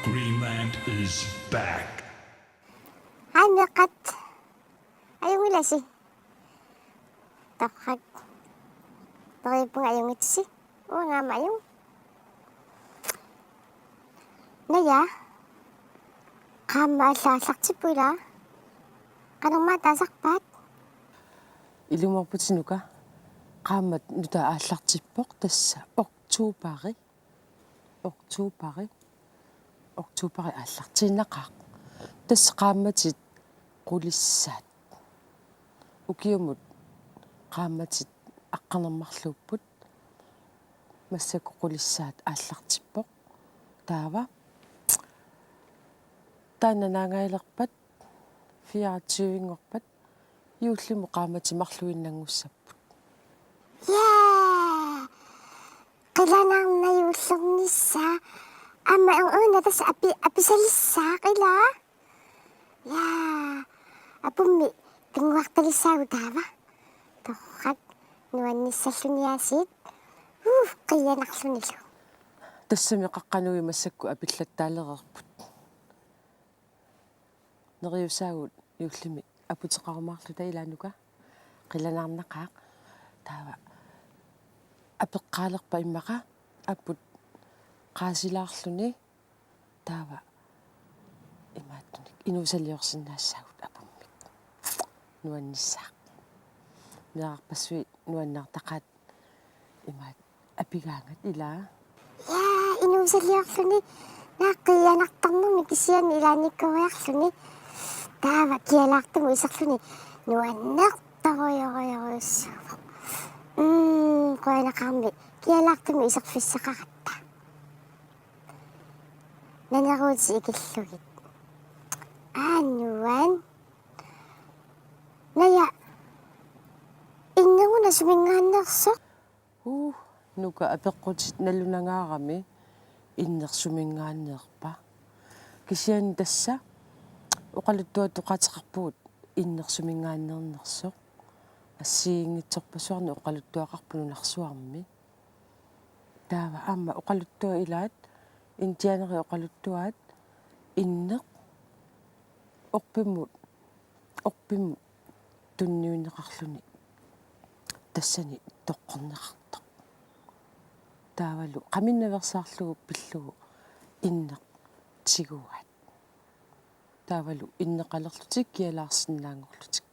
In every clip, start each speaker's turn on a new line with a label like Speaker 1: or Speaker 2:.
Speaker 1: Greenland is back.
Speaker 2: Nakat. Ayong ila si. Takag. Takay po nga ayong ito si. O nga mayong. Naya. Kama sasak si pula. Kanong mata sakpat.
Speaker 3: Ilumaput sinuka. Kamat nuta aslaqtippoq tassa oktuupari. Oktuupari аллартииннақақ тас qaammatit qulissaat ukiumut qaammatit aqqanermarluupput массаку qulissaat ааллартиппоq таава таананаагаилерпат 24-ингорпат юуллиму qaamatimarluinnangussapпут
Speaker 2: Kailangan na yung nisa. Ama ang una, tas apisalisa, kaila. Apumi, tingwak talisa udawa. Tokak, nuan nisa sunyasit. Kaya naksunilo.
Speaker 3: тассами qaqqanui массакку апиллаттаалерерпут нериусаагут юуллими апутеқарумаарлу таилаанука қиланаарнақаақ таава апеққаалерпа иммақа аппут qaasilaarluni taava imaattunik inusaliorsinnaassaagut apummik nuannissaaq nearpassui nuannaartaqaat imaat apigaangat ilaa
Speaker 2: Inusaliorluni. Naqiyanaqtarnumi kisian ilanikkuiarluni. Taava kialaartumu isarluni. Nuanneqtaroyoruissuuq. Qoinaqarmi kialaartumu isarfissaqaratta. Naneruuti ikillugit. Nuan. Naya. Innaguna sumingaannersoq.
Speaker 3: nuka apeqqutit nallunangаарami иннерсумингааннеерпа кисиан тасса оқалуттуа тоқатеқарпугут иннерсумингааннернерсоқ ассиингитсорпасуарни оқалуттуақарпунунарсуарми таава аама оқалуттуа илаат интианери оқалуттуаат иннеқ орпиммут тунниунеқарлуни тассани тоққорнеқартоқ таавалу qamиннаверсаарлугу пиллугу иннеқ тигуат таавалу иннеқалерлутик киалаарсинаангорлутик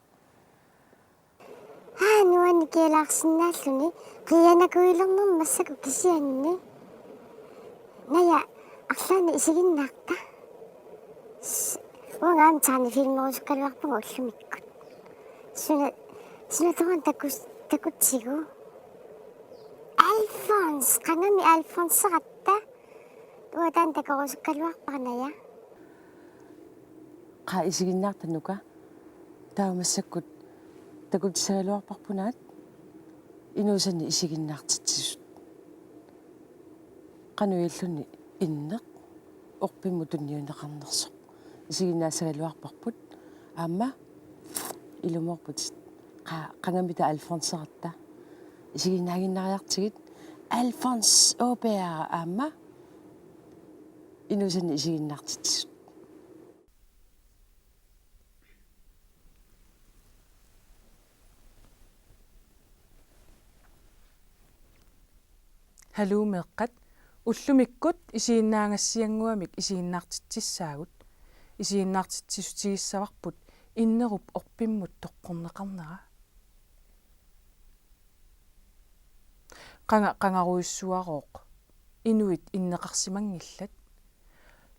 Speaker 2: Nuan kialaarsinnaalluni qiyanakуилернер массаку кисианни ная арлаана исигиннаақта угаам таани филмерусуккалуарпугу уллумиккут суна такутсигу Alphonse qangami Alphonse-qatta уатаан такорусуккалуарпарная
Speaker 3: qa isiginnaartanuka таамассаккут такутсагалуарпарпунаат инуусани исигиннаартитсисут qanуиллуни иннеқ орпимму тунниунеқарнерсоқ исигиннаассагалуарпарпут аама илуморпут qangамита Alphonse-qatta исигиннаагиннариартигит Alphonse Aubert аама инуусани исигиннаартитсисут
Speaker 4: халуумеэккат уллумиккут исииннаангассиангуамик исииннаартитсissaagut исииннаартитсисутигиссаварпут иннеруп орпиммут тоққорнеқарнера qangaruissuarooq inuit inneqarsimangillat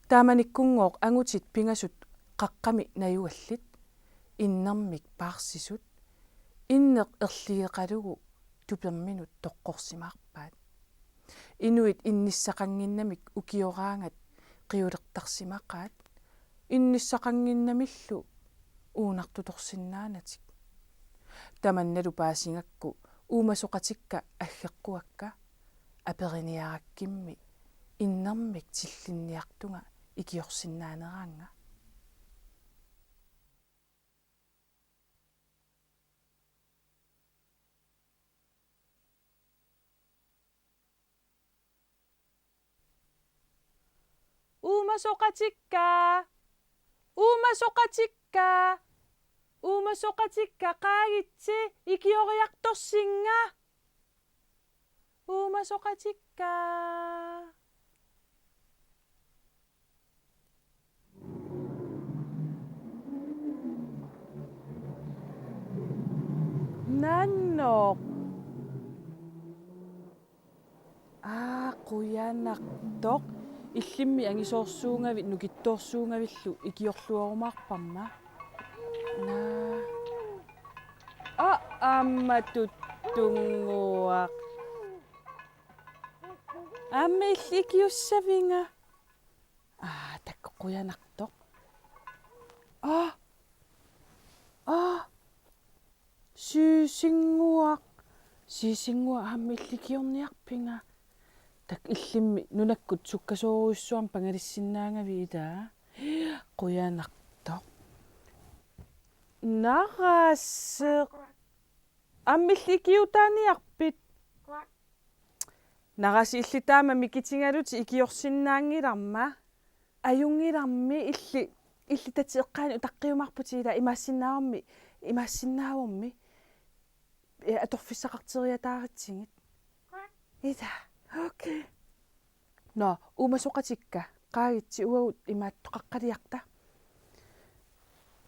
Speaker 4: taamanikkunngooq angutit pingasut qaqqami nayuallit innermik paarsisut inneq erligeqalugu tuperminut toqqorsimaarpaat inuit innissaqanginnamik ukioraangat qiulertarsimaqaat innissaqanginnamillu uunartutorsinnaanatik tamannalu paasingakku uumasuqatikka аггеққуакка апериниараkkimmi иннэрмик тиллинниартунга икиорсиннаанераанга Uumasoqatikka. Uumasoqatikka. Uumasoqatikka qaagitsi ikioriartorsinga. Uumasoqatikka. Nannoq. Quyanartoq иллимми ангисоорсуунгавит нукитторсуунгавиллу икиорлуоруmaarpamma на амматуттунгуақ амма илликиуссавинга такка quyanartoq сисингуа амма илликиорниарпинга так иллимми нунаккут суккасооруйссуарм пангалиссиннаангави илаа quyanartoq нараассеқ аммилликиутааниарпит нараси иллитаама микитингалути икиорсиннаангиларма аюнгиларми иллитатиэққаани утаққиумарпути ила имаассиннааварми аторфиссақартериатааритсигит ида окей но умасоқатикка qaagitsi uagut imaattoqaqqaliarta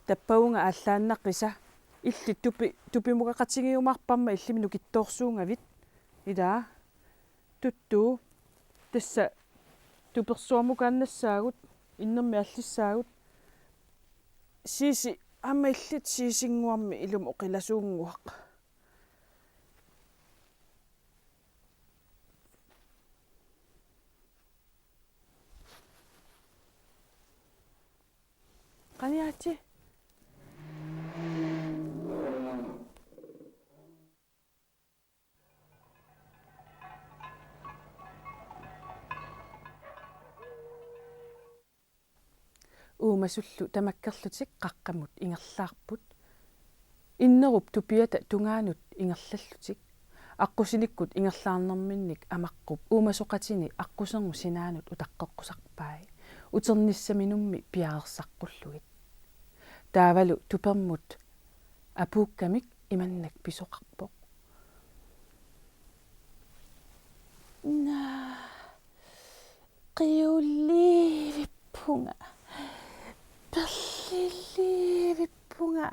Speaker 4: таппаунга ааллааннаққиса илли тупимугақатигиумарпамма иллими нукитторсуунгавит илаа туттуу тасса туперсуармукааннассаагут иннерми аллиссаагут сиси амма иллит сисингуарми илум оқиласуунгуақ qaниати уумасуллу тамаккерлутик qaqqamut ингерлаарпут иннеруп тупиата тунгаанут ингерллаллутик аққусиниккут ингерлаарнэрминник амаққуп уумасоқатини аққусерму синаанут утаққеққусарпаи утерниссаминумми пиаарсаққуллугит таавалу тупермут апууккамик иманнак писоқарпоқ на қиулливиппунга перлилливиппунга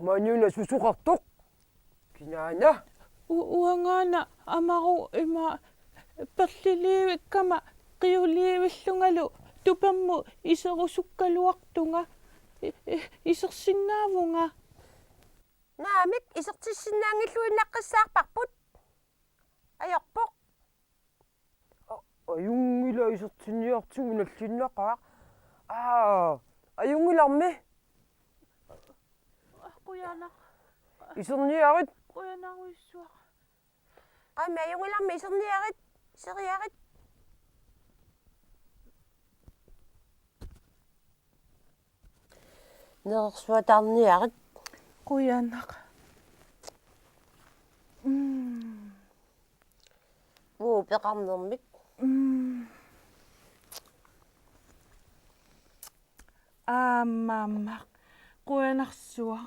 Speaker 5: таманиуна сусуқартоқ кинаана
Speaker 4: уангаана амару има перлилливиккама қиулливиллунгалу туперму исерусуккалуартунга исерсиннаавунга
Speaker 5: наамик исертиссиннаангиллуиннаққиссаарпарпут аёрпоқ аюнгила исертинниартигу наллиннақаа аюнгиларми
Speaker 4: quyanaq
Speaker 5: исерниарит
Speaker 4: quyanaqуиссуақ
Speaker 5: qaami аюнгиларми исерниарит сериарит нерсуатаарниарит
Speaker 4: quyanaq
Speaker 5: уу пеқарнермик
Speaker 4: аамаамmaq quyanarsuа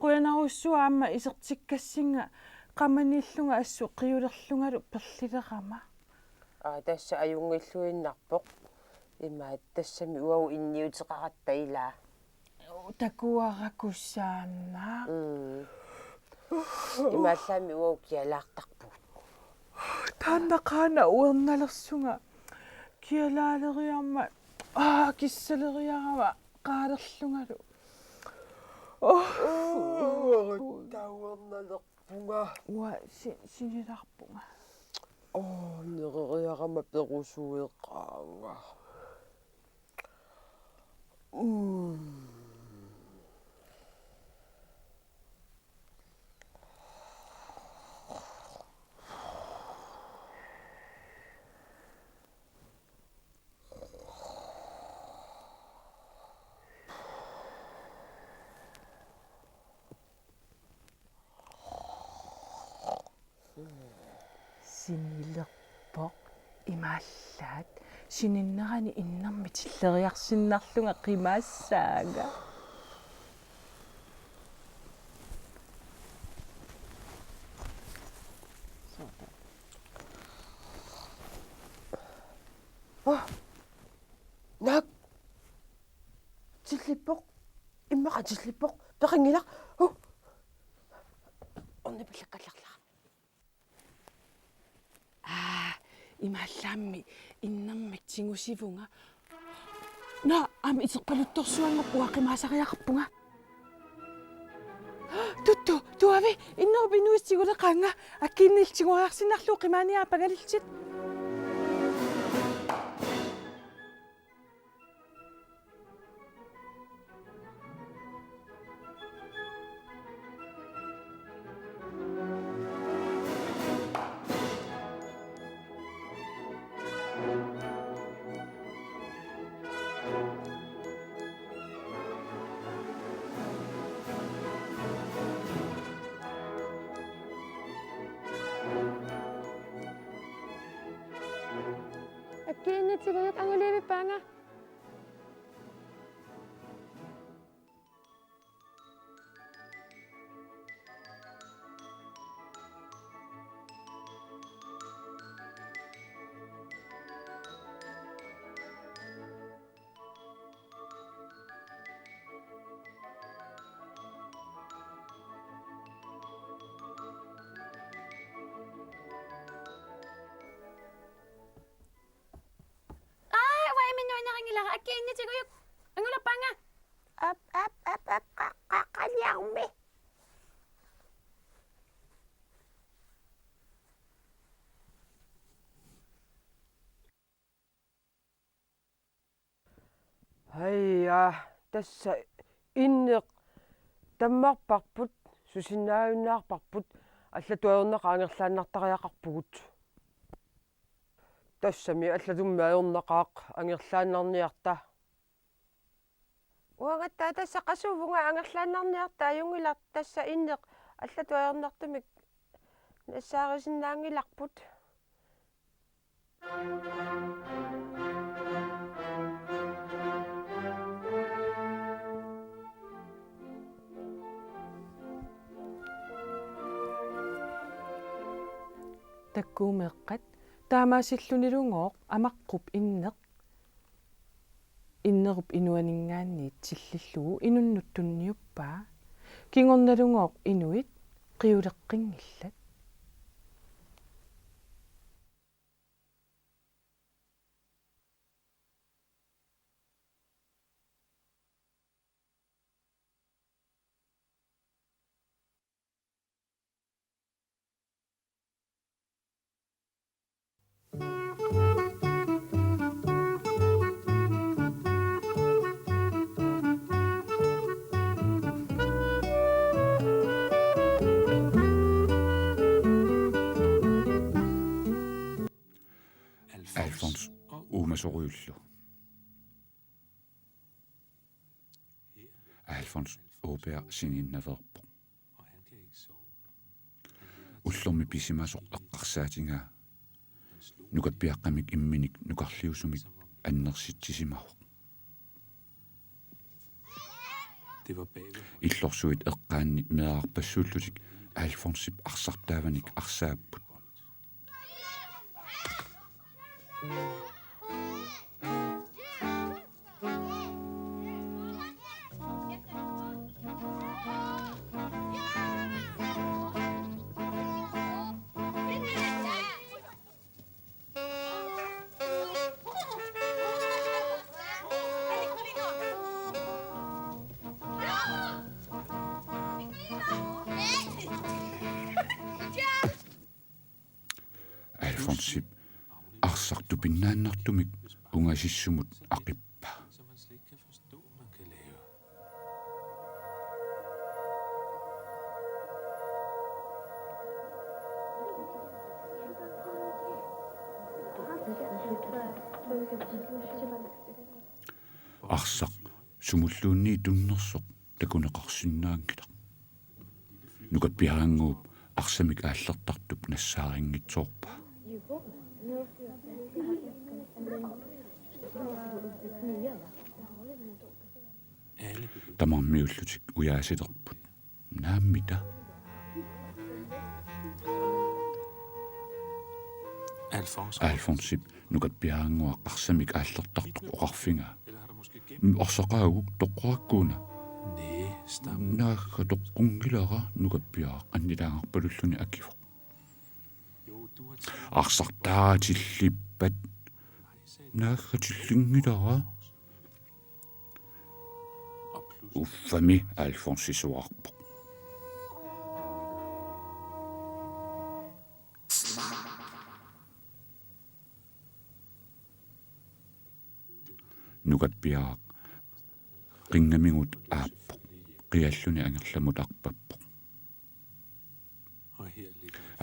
Speaker 4: аама исертиккассинга qamaniillunga assу qiulерлунгалу перлилерама
Speaker 5: тасса аюнгиллуиннарпоқ имаат тассами уау инниутеқаратта илаа
Speaker 4: такуаракуссаанна
Speaker 5: имааллаами уау киалаартарпут
Speaker 4: тааннақаана уерналерсунга киалаалериарма киссалериарама qaалерлунгалу
Speaker 5: тауерналерпунга
Speaker 4: уа синиларпунга
Speaker 5: нерериарама перусуеққаанга
Speaker 4: Sinillerpoq imaallaat sininnerani innarmit illeriarsinnarlunga qimaassaaga.
Speaker 5: Nak тиллиппоқ иммақа тиллиппоқ пеқингилақ орнипиллаккалларлаа
Speaker 4: Имааллаамми иннэрмик тингусивунга на ами исерпалутторсуангоп уақимаасариақарпунга тутту туави иннеру пинуистигулеқаанга аккииннилтигуариарсинарлуу қимааниаа пагалилтит
Speaker 3: Аккииннитигуйат ангулиивиппаанга. Minnuinarangilара akkiinnitigujuk angulappaanga
Speaker 2: ап qaqqaliarmi
Speaker 5: Hayya tassa inneq tammarparput susinnaajunnaarparput аллатуайорнеqa ангерлааннартариақарпугут тассами аллатумми аёрнеqaaq ангерлааннарниарта уангатта тасса qasuvunga ангерлааннарниарта аюнгилар тасса иннеq аллатуайорнартумик нассаарисиннаангиларпут
Speaker 4: таккуумеэккат таамаасиллунилунгооq амаққуп иннеруп инуанингаанниит силлиллугу инуннуттунниуппаа кингорналунгооq инуит qiuleqqinngillat
Speaker 6: Alfons umasoruyullu. Alfons Åberg sininnaverpo. Ullormi pisimasoq eqqarsaatingaa. Nukat piaqqamik imminik nukarliusumik annersittisimaruq. Illorsuit eqqaanni meaqarpassuullutik Alfonsip arsartaavanik arsaapput. Alfonsip arsartupinnaannartumik ungasissumut aqippa. Arsaq sumulluunni tunnersoq takuneqarsinnaangilaq. Nukat pihaanguup арсамик ааллертартуп нассаарингитсоорпа тамармиуллутик уяасилерпут нааммита Alfonsip nukappiaangua qarsamik aallertartuq oqarfinga orsaqaaguq toqqorakkuuna naagga toqqungilara nukappiaa annilaangarpalulluni akifoq arsartaatillippat naagga tillingilara uffami Alfonsisuarpoq nukappiaa qingamingut aappoq qialluni angerlamut arpappoq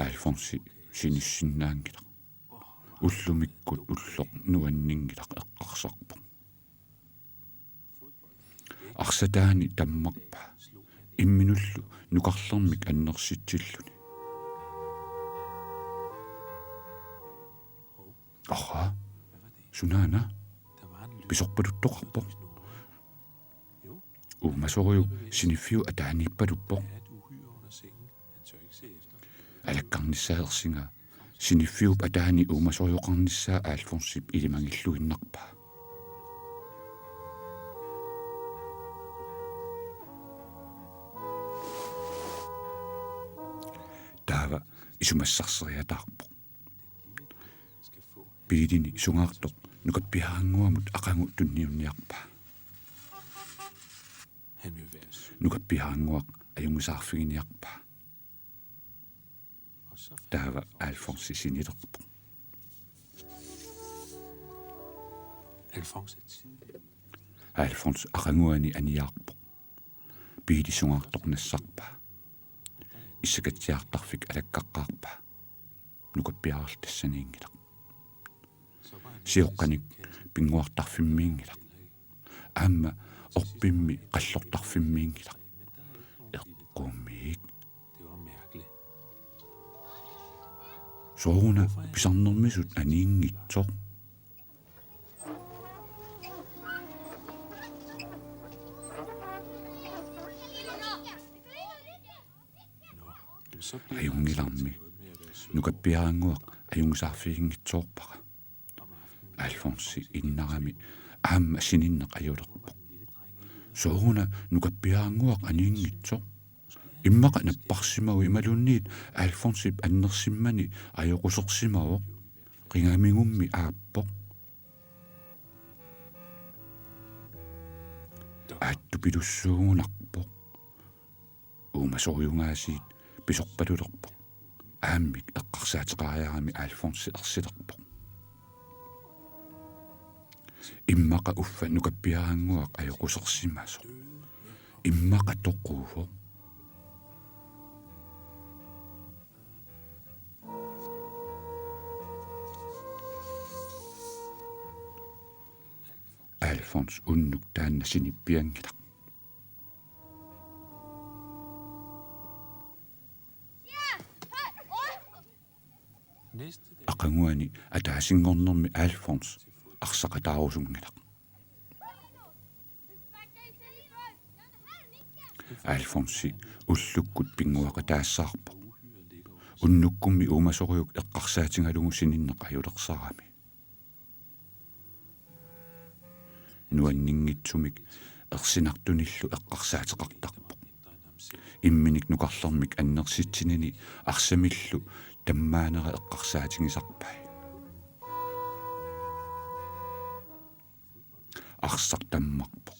Speaker 6: Alfonsi sinissinnaangilaq ullumikkut ulloq nuanninngilaq eqqarsarpoq arsataani tammarpa imminullu nuqarlermik annersitsilluni aha sunaana pisorpaluttoqarpoq uummasoriu siniffiu ataaniippaluppoq alakkarnissaaersinga siniffiup ataani uummasoriuqarnissaa Alfonsip ilimangilluinnarpa taava isumassarseriataarpoq piilini sungaartoq nukappihaanguamut aqangut tunniunniarpa nukappihaanguaq ajungisaarfiginiarpa taava Alfonsi sinilerpoq Alfons aqanguani aniaarpoq piili sungaartoq nassarpa issakatsiartarfik alakkaqqaarpa nukappiaartassaniingilaq siuqqanik pinguartarfimmiingilaq aamma orpimmi qallortarfimmiingilaq eqqumiik sooruna pisarnermisut aniingitsoq ajungilarmi nukappiaanguaq ajungisaarfiingitsoorpaqa Alfonsi innarami aamma sininneq ajulerpoq sooruna nukappiaanguaq aniingitsoq immaqa napparsimagu imalunniit Alfonsip annersimmani ajoqusersimaoq qingamingummi aappoq aattupilussuunarpoq uumasoriungaasiit pisorpalulerpoq aammik eqqarsaateqariarami Alfonsi ersilerpoq immaqa uffa nukappiaanguaq ajoqusersimasoq immaqa toquuvoq Alfons unnuk taanna sinippiangilaq aqanguani ataasingornermi Alfons arsaqataarusungilaq Alfonsi ullukkut pinguaqa taassaarpoq unnukkummi uumasoriuk eqqarsaatingalugu sininneq ajulersarami nuanninngitsumik ersinartunillu eqqarsaateqartarpoq imminik nuqarlermik annersitsinini arsamillu tammaanera eqqarsaatingisarpai арсартаммарпоq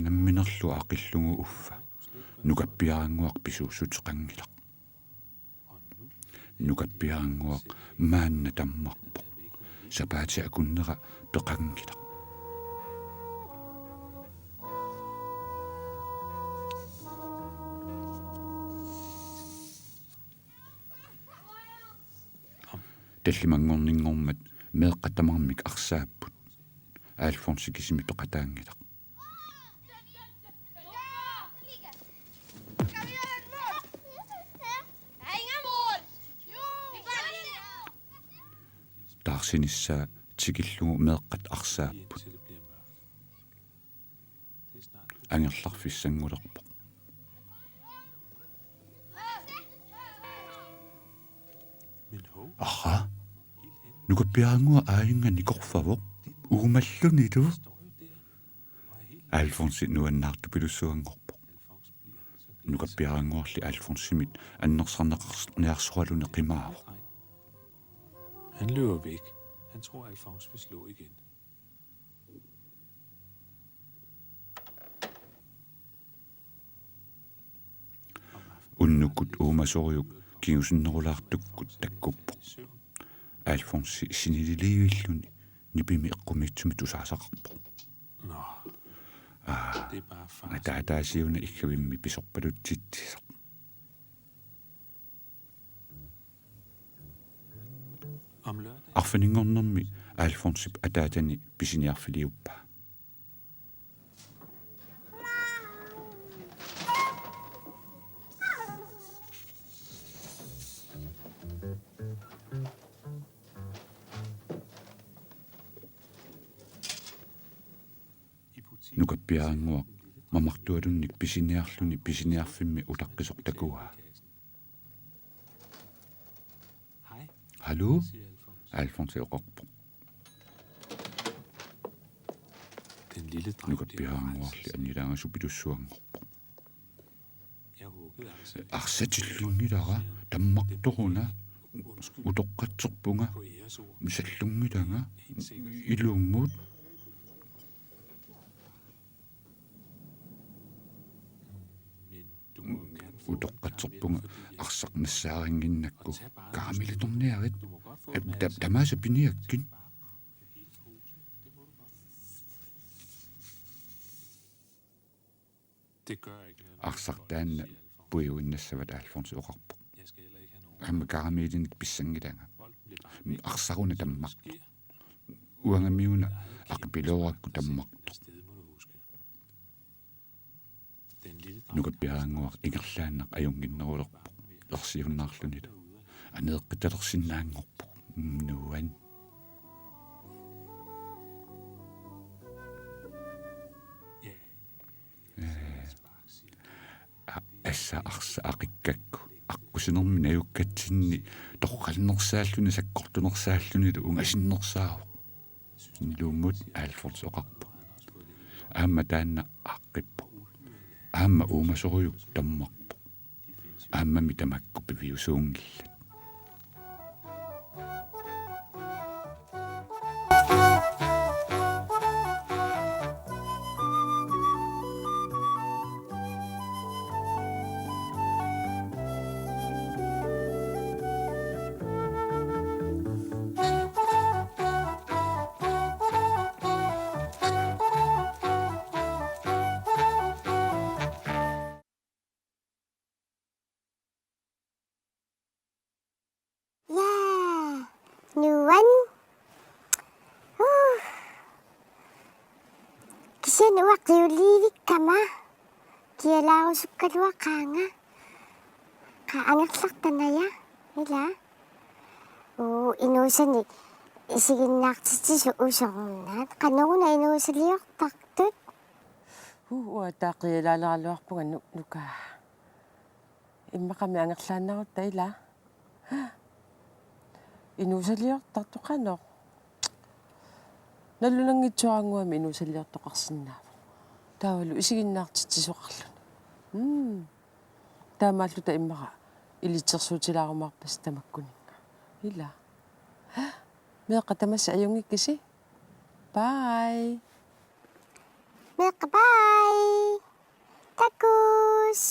Speaker 6: намминерлу ақиллугу уффа нукаппиаангуақ писууссутеқангилақ нукаппиаангуақ маанна таммарпоq сапаати акуннера пеқангилақ таллимангорнингормат меэққатамармик арсааппут Alfonsi kisimi peqataangilaq таарсинissaa тикиллугу меэккат арсааппут ангерларфиссангулерпо аха нукаппиаангуа ааюнга никорфавоq уумаллуни ту Alfonsi nuannaartu pilussuangorpo nukappiaranguarli Alfonsimit annersarneqarniarsualune qimaavo
Speaker 7: Han løber væk. Han tror, Alfons vil slå igen.
Speaker 6: unnukut uumasoriuk kiusinnerulaartukkut takkuppo Alfonsi sinililiivilluni nipimi eqqumitsumit usaasaqarpo
Speaker 7: Nå, det er bare far.
Speaker 6: ataataasiuna ikkavimmi pisorpalutsitsisaq
Speaker 7: Om lørdag
Speaker 6: arfaningornermi Alfonsip ataatani pisiniarfiliuppa
Speaker 7: i butikken.
Speaker 6: nukappiaranguaq mamartualunnik pisiniarluni pisiniarfimmi utaqqisort
Speaker 7: Hej,
Speaker 6: hallo
Speaker 7: siger Alfons.
Speaker 6: Alfonsi oqorpo
Speaker 7: Den lille dreng, det var
Speaker 6: nukappiaranguarli
Speaker 7: rejse.
Speaker 6: annilaangasuppilussuangorpo
Speaker 7: Jeg huggede altså
Speaker 6: арсатиллунгилара таммарторуна утоққатсерпунга
Speaker 7: på æresord.
Speaker 6: мисаллунгилага илууммут
Speaker 7: Men du må jo gerne få
Speaker 6: утоққатсерпунга
Speaker 7: fordi
Speaker 6: арсарнассаарингиннакку
Speaker 7: Tag bare
Speaker 6: kaamilitorniarit
Speaker 7: du må godt få dem alle sammen.
Speaker 6: тамааса пиниаккин
Speaker 7: Hele posen, det må du godt. Det gør ikke noget.
Speaker 6: арсартаанна
Speaker 7: siger Alfons.
Speaker 6: пуиуиннассават Alfonsi oqarpo
Speaker 7: Jeg skal heller ikke have nogen.
Speaker 6: амма карамиилиник писсангилага
Speaker 7: Bolden bliver bare væk.
Speaker 6: арсаруна таммақ
Speaker 7: Sker.
Speaker 6: уангамиуна ақпилооракку таммарто
Speaker 7: Afsted må du huske. Den lille dreng.
Speaker 6: нукаппиаангуақ ингерлааннақ аюнгиннерулерпо ларсиуннаарлунила анеэққиталерсиннаангорпо нуан
Speaker 7: Spark, siger
Speaker 6: асса арса ақиккакку аққусинерми наюккатсинни тоққалнерсааллуни саккортунерсааллунила унгасиннерсааву нилууммут Alfonsi оқарпо аама таанна аққиппо аама уумасоруйук таммарпо аамами тамакку пивиусуунгилла
Speaker 2: 야, 누원? Kisa nuwa kiulilik ka ma. Kiyalaw sukadwa ka nga. Kaangaklak tanaya. Hila? Oo, inusan ni. Isigin naksitsi sa usang na. Kanong na inusan liyok taktut.
Speaker 5: Uataaqiyalaaleraluarpunga nuka иммаками ангерлааннарут ила инусалиортартоқано наллунангитсуарангуами инусалиортоқарсинаава таавалу исигиннаартитсисоқарлуни таамааллута иммаqa илитсерсуутилаарумаарпас тамаккунинга ила меэқа тамасса аюнгиккиси бай
Speaker 2: Bye. Takus.